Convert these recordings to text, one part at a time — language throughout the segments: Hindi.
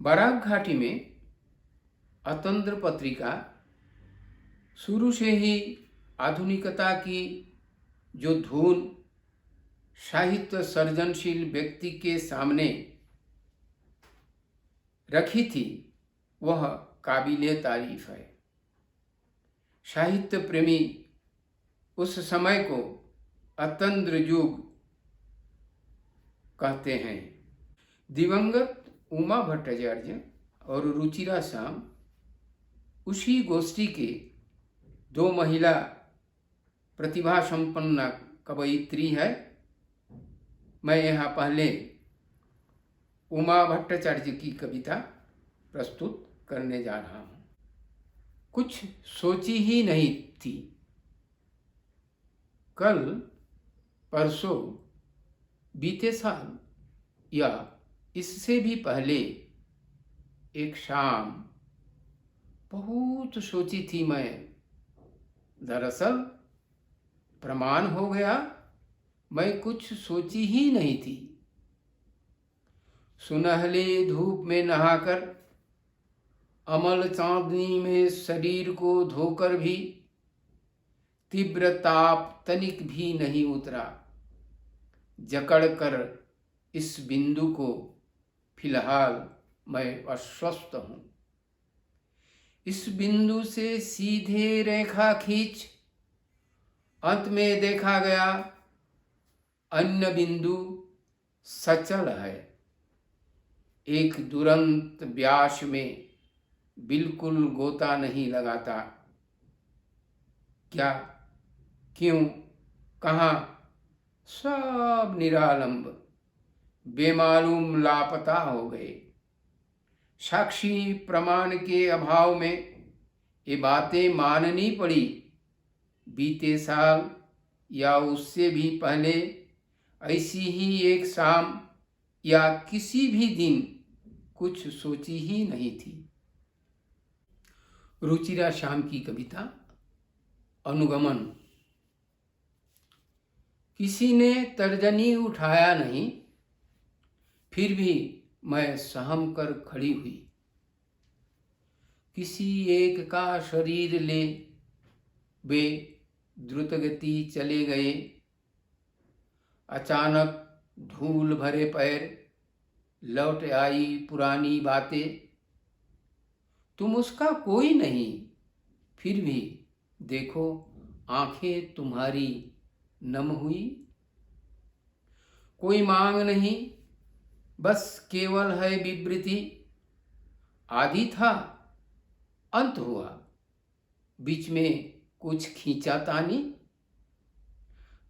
बराक घाटी में अतंत्र पत्रिका शुरू से ही आधुनिकता की जो धूल साहित्य सर्जनशील व्यक्ति के सामने रखी थी वह काबिले तारीफ है। साहित्य प्रेमी उस समय को अतंत्र युग कहते हैं। दिवंगत उमा भट्टाचार्य और रुचिरा शाम उसी गोष्ठी के दो महिला प्रतिभा संपन्न कवयित्री है। मैं यहाँ पहले उमा भट्टाचार्य की कविता प्रस्तुत करने जा रहा हूँ। कुछ सोची ही नहीं थी, कल परसों बीते साल या इससे भी पहले एक शाम बहुत सोची थी मैं। दरअसल प्रमाण हो गया मैं कुछ सोची ही नहीं थी। सुनहले धूप में नहाकर अमल चांदनी में शरीर को धोकर भी तीव्र ताप तनिक भी नहीं उतरा। जकड़ कर इस बिंदु को फिलहाल मैं अस्वस्थ हूँ। इस बिंदु से सीधे रेखा खींच अंत में देखा गया अन्य बिंदु सचल है। एक दुरंत व्यास में बिल्कुल गोता नहीं लगाता। क्या, क्यों, कहाँ, सब निरालंब बेमालूम लापता हो गए। साक्षी प्रमाण के अभाव में ये बातें माननी पड़ी। बीते साल या उससे भी पहले ऐसी ही एक शाम या किसी भी दिन कुछ सोची ही नहीं थी। रुचिरा शाम की कविता अनुगमन। किसी ने तर्जनी उठाया नहीं, फिर भी मैं सहम कर खड़ी हुई। किसी एक का शरीर ले वे द्रुतगति चले गए। अचानक धूल भरे पैर लौट आई पुरानी बातें। तुम उसका कोई नहीं, फिर भी देखो आंखें तुम्हारी नम हुई। कोई मांग नहीं, बस केवल है विवृति। आदि था, अंत हुआ, बीच में कुछ खींचातानी।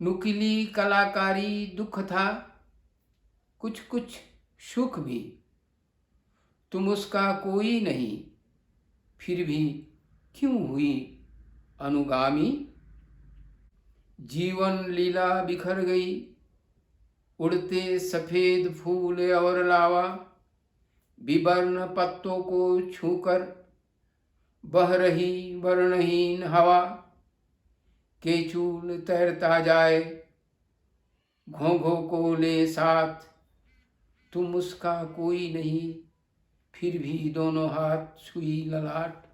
नुकीली कलाकारी दुख था, कुछ कुछ सुख भी। तुम उसका कोई नहीं, फिर भी क्यों हुई अनुगामी। जीवन लीला बिखर गई, उड़ते सफेद फूल और लावा। विवर्ण पत्तों को छूकर बह रही वर्णहीन हवा। केचूल तैरता जाए घोंघों को ले साथ। तुम उसका कोई नहीं, फिर भी दोनों हाथ छुई ललाट।